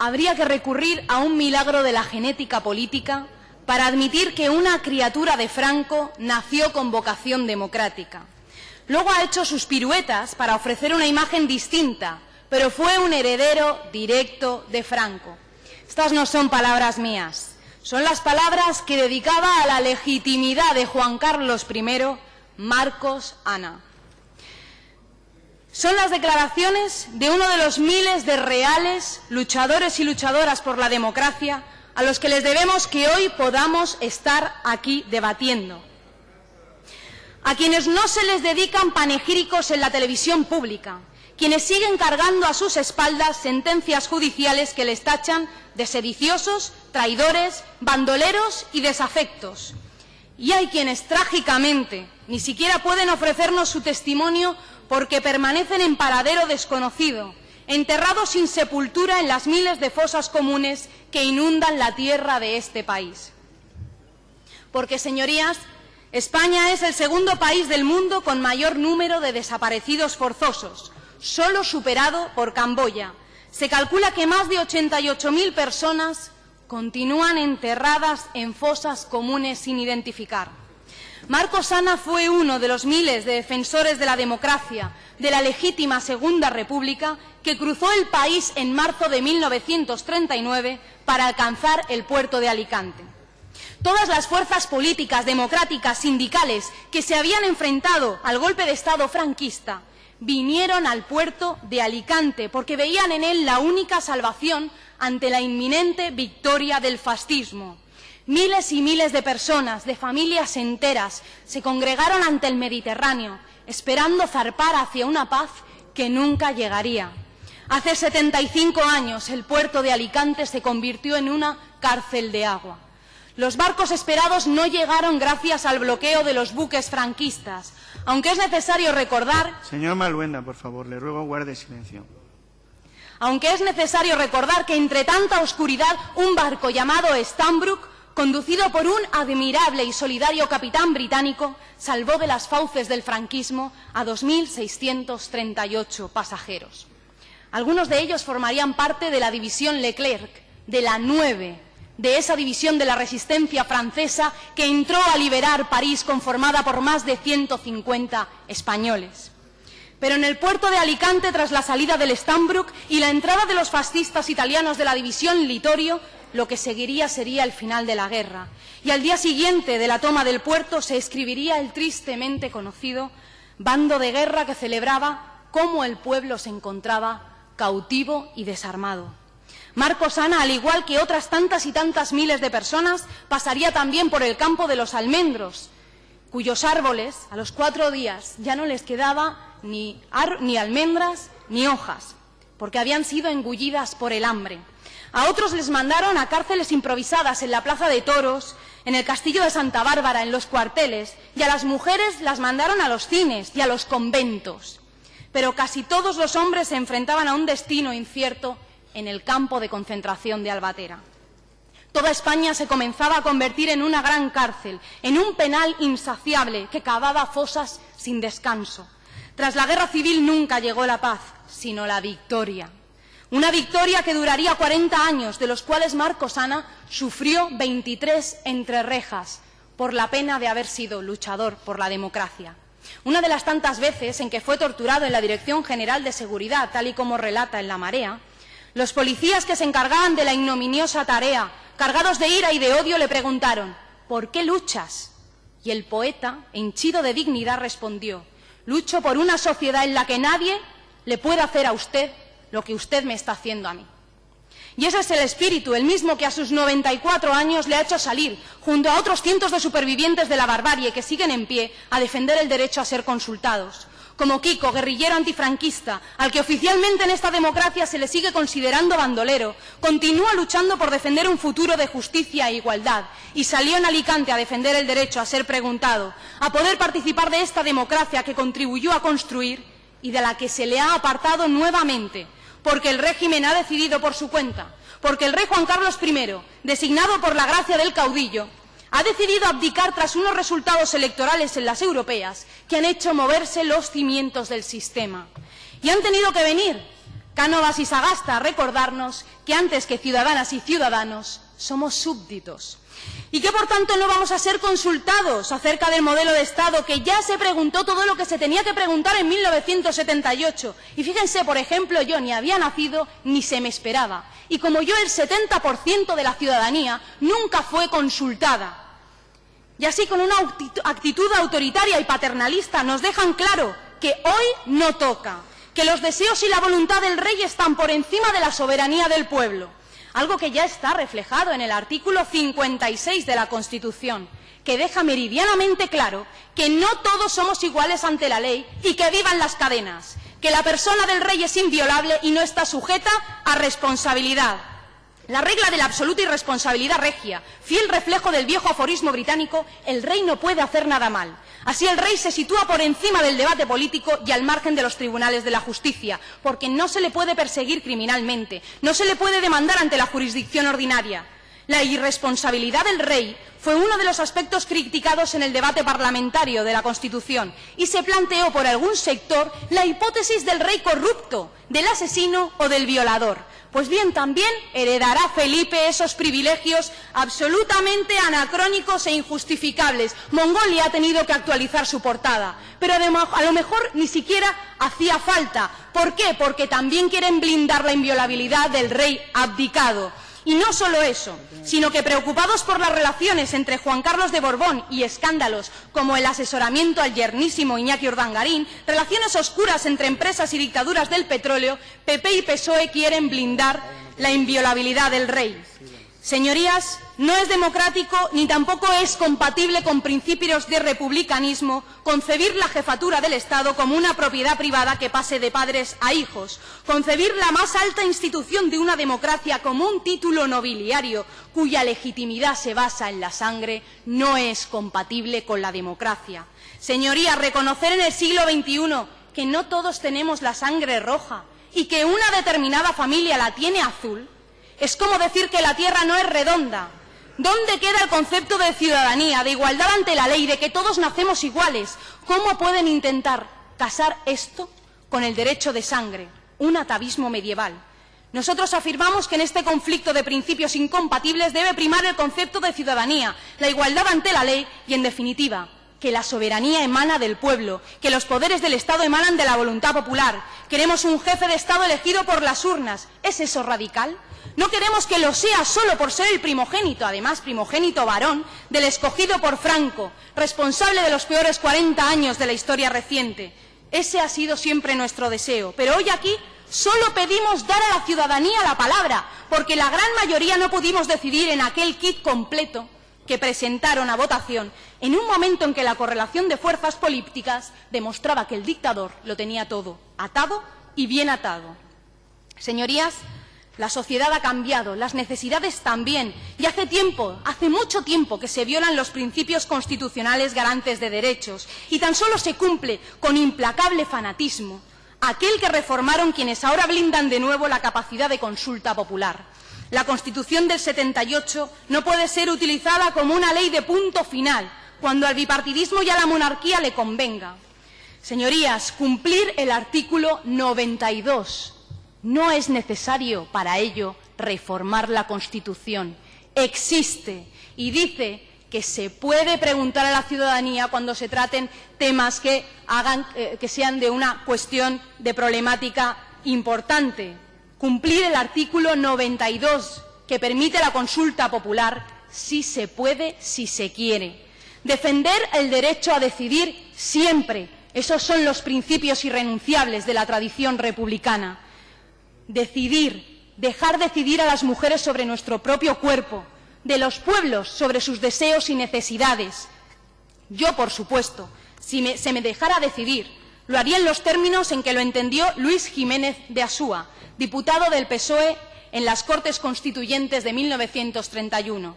habría que recurrir a un milagro de la genética política para admitir que una criatura de Franco nació con vocación democrática. Luego ha hecho sus piruetas para ofrecer una imagen distinta, pero fue un heredero directo de Franco. Estas no son palabras mías, son las palabras que dedicaba a la legitimidad de Juan Carlos I, Marcos Ana. Son las declaraciones de uno de los miles de reales luchadores y luchadoras por la democracia a los que les debemos que hoy podamos estar aquí debatiendo. A quienes no se les dedican panegíricos en la televisión pública, quienes siguen cargando a sus espaldas sentencias judiciales que les tachan de sediciosos, traidores, bandoleros y desafectos. Y hay quienes trágicamente ni siquiera pueden ofrecernos su testimonio porque permanecen en paradero desconocido, enterrados sin sepultura en las miles de fosas comunes que inundan la tierra de este país. Porque, señorías, España es el segundo país del mundo con mayor número de desaparecidos forzosos, solo superado por Camboya. Se calcula que más de 88.000 personas continúan enterradas en fosas comunes sin identificar. Marcos Ana fue uno de los miles de defensores de la democracia, de la legítima Segunda República, que cruzó el país en marzo de 1939 para alcanzar el puerto de Alicante. Todas las fuerzas políticas, democráticas, sindicales que se habían enfrentado al golpe de Estado franquista vinieron al puerto de Alicante porque veían en él la única salvación ante la inminente victoria del fascismo. Miles y miles de personas, de familias enteras, se congregaron ante el Mediterráneo, esperando zarpar hacia una paz que nunca llegaría. Hace 75 años el puerto de Alicante se convirtió en una cárcel de agua. Los barcos esperados no llegaron gracias al bloqueo de los buques franquistas, aunque es necesario recordar... Señor Maluenda, por favor, le ruego guarde silencio. Aunque es necesario recordar que entre tanta oscuridad un barco llamado Stanbrook, conducido por un admirable y solidario capitán británico, salvó de las fauces del franquismo a 2.638 pasajeros. Algunos de ellos formarían parte de la división Leclerc, de la 9, de esa división de la resistencia francesa que entró a liberar París, conformada por más de 150 españoles. Pero en el puerto de Alicante, tras la salida del Stanbrook y la entrada de los fascistas italianos de la división Littorio, lo que seguiría sería el final de la guerra. Y al día siguiente de la toma del puerto se escribiría el tristemente conocido bando de guerra que celebraba cómo el pueblo se encontraba cautivo y desarmado. Marcos Ana, al igual que otras tantas y tantas miles de personas, pasaría también por el campo de los almendros, cuyos árboles, a los 4 días, ya no les quedaba ni almendras ni hojas, porque habían sido engullidas por el hambre. A otros les mandaron a cárceles improvisadas en la Plaza de Toros, en el Castillo de Santa Bárbara, en los cuarteles, y a las mujeres las mandaron a los cines y a los conventos. Pero casi todos los hombres se enfrentaban a un destino incierto en el campo de concentración de Albatera. Toda España se comenzaba a convertir en una gran cárcel, en un penal insaciable que cavaba fosas sin descanso. Tras la guerra civil nunca llegó la paz, sino la victoria. Una victoria que duraría 40 años, de los cuales Marcos Ana sufrió 23 entre rejas, por la pena de haber sido luchador por la democracia. Una de las tantas veces en que fue torturado en la Dirección General de Seguridad, tal y como relata en La Marea, los policías que se encargaban de la ignominiosa tarea, cargados de ira y de odio, le preguntaron: ¿por qué luchas? Y el poeta, henchido de dignidad, respondió: lucho por una sociedad en la que nadie le pueda hacer a usted lo que usted me está haciendo a mí. Y ese es el espíritu, el mismo que a sus 94 años le ha hecho salir, junto a otros cientos de supervivientes de la barbarie que siguen en pie, a defender el derecho a ser consultados. Como Kiko, guerrillero antifranquista, al que oficialmente en esta democracia se le sigue considerando bandolero, continúa luchando por defender un futuro de justicia e igualdad, y salió en Alicante a defender el derecho a ser preguntado, a poder participar de esta democracia que contribuyó a construir y de la que se le ha apartado nuevamente, porque el régimen ha decidido por su cuenta, porque el rey Juan Carlos I, designado por la gracia del caudillo, ha decidido abdicar tras unos resultados electorales en las europeas que han hecho moverse los cimientos del sistema. Y han tenido que venir Cánovas y Sagasta a recordarnos que antes que ciudadanas y ciudadanos somos súbditos y que por tanto no vamos a ser consultados acerca del modelo de Estado, que ya se preguntó todo lo que se tenía que preguntar en 1978. Y fíjense, por ejemplo, yo ni había nacido ni se me esperaba. Y como yo, el 70% de la ciudadanía nunca fue consultada. Y así, con una actitud autoritaria y paternalista, nos dejan claro que hoy no toca, que los deseos y la voluntad del rey están por encima de la soberanía del pueblo. Algo que ya está reflejado en el artículo 56 de la Constitución, que deja meridianamente claro que no todos somos iguales ante la ley y que vivan las cadenas, que la persona del rey es inviolable y no está sujeta a responsabilidad. La regla de la absoluta irresponsabilidad regia, fiel reflejo del viejo aforismo británico, el rey no puede hacer nada mal. Así el rey se sitúa por encima del debate político y al margen de los tribunales de la justicia, porque no se le puede perseguir criminalmente, no se le puede demandar ante la jurisdicción ordinaria. La irresponsabilidad del rey fue uno de los aspectos criticados en el debate parlamentario de la Constitución y se planteó por algún sector la hipótesis del rey corrupto, del asesino o del violador. Pues bien, también heredará Felipe esos privilegios absolutamente anacrónicos e injustificables. Mongolia ha tenido que actualizar su portada, pero a lo mejor ni siquiera hacía falta. ¿Por qué? Porque también quieren blindar la inviolabilidad del rey abdicado. Y no solo eso, sino que preocupados por las relaciones entre Juan Carlos de Borbón y escándalos como el asesoramiento al yernísimo Iñaki Urdangarín, relaciones oscuras entre empresas y dictaduras del petróleo, PP y PSOE quieren blindar la inviolabilidad del rey. Señorías, no es democrático ni tampoco es compatible con principios de republicanismo concebir la jefatura del Estado como una propiedad privada que pase de padres a hijos, concebir la más alta institución de una democracia como un título nobiliario cuya legitimidad se basa en la sangre no es compatible con la democracia. Señorías, reconocer en el siglo XXI que no todos tenemos la sangre roja y que una determinada familia la tiene azul es como decir que la tierra no es redonda. ¿Dónde queda el concepto de ciudadanía, de igualdad ante la ley, de que todos nacemos iguales? ¿Cómo pueden intentar casar esto con el derecho de sangre? Un atavismo medieval. Nosotros afirmamos que en este conflicto de principios incompatibles debe primar el concepto de ciudadanía, la igualdad ante la ley y, en definitiva, que la soberanía emana del pueblo, que los poderes del Estado emanan de la voluntad popular. Queremos un jefe de Estado elegido por las urnas. ¿Es eso radical? No queremos que lo sea solo por ser el primogénito, además primogénito varón, del escogido por Franco, responsable de los peores 40 años de la historia reciente. Ese ha sido siempre nuestro deseo, pero hoy aquí solo pedimos dar a la ciudadanía la palabra, porque la gran mayoría no pudimos decidir en aquel kit completo que presentaron a votación en un momento en que la correlación de fuerzas políticas demostraba que el dictador lo tenía todo atado y bien atado. Señorías, la sociedad ha cambiado, las necesidades también, y hace mucho tiempo que se violan los principios constitucionales garantes de derechos, y tan solo se cumple con implacable fanatismo aquel que reformaron quienes ahora blindan de nuevo la capacidad de consulta popular. La Constitución del 78 no puede ser utilizada como una ley de punto final, cuando al bipartidismo y a la monarquía le convenga. Señorías, cumplir el artículo 92. No es necesario para ello reformar la Constitución. Existe y dice que se puede preguntar a la ciudadanía cuando se traten temas que sean de una cuestión de problemática importante. Cumplir el artículo 92, que permite la consulta popular, sí se puede, si se quiere. Defender el derecho a decidir siempre. Esos son los principios irrenunciables de la tradición republicana. Decidir, dejar decidir a las mujeres sobre nuestro propio cuerpo, de los pueblos sobre sus deseos y necesidades. Yo, por supuesto, si se me dejara decidir, lo haría en los términos en que lo entendió Luis Jiménez de Asúa, diputado del PSOE en las Cortes Constituyentes de 1931.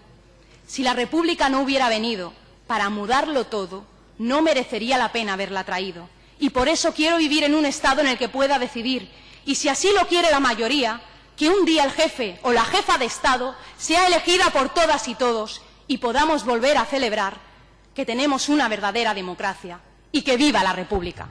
Si la República no hubiera venido para mudarlo todo, no merecería la pena haberla traído. Y por eso quiero vivir en un Estado en el que pueda decidir. Y si así lo quiere la mayoría, que un día el jefe o la jefa de Estado sea elegida por todas y todos y podamos volver a celebrar que tenemos una verdadera democracia y que viva la República.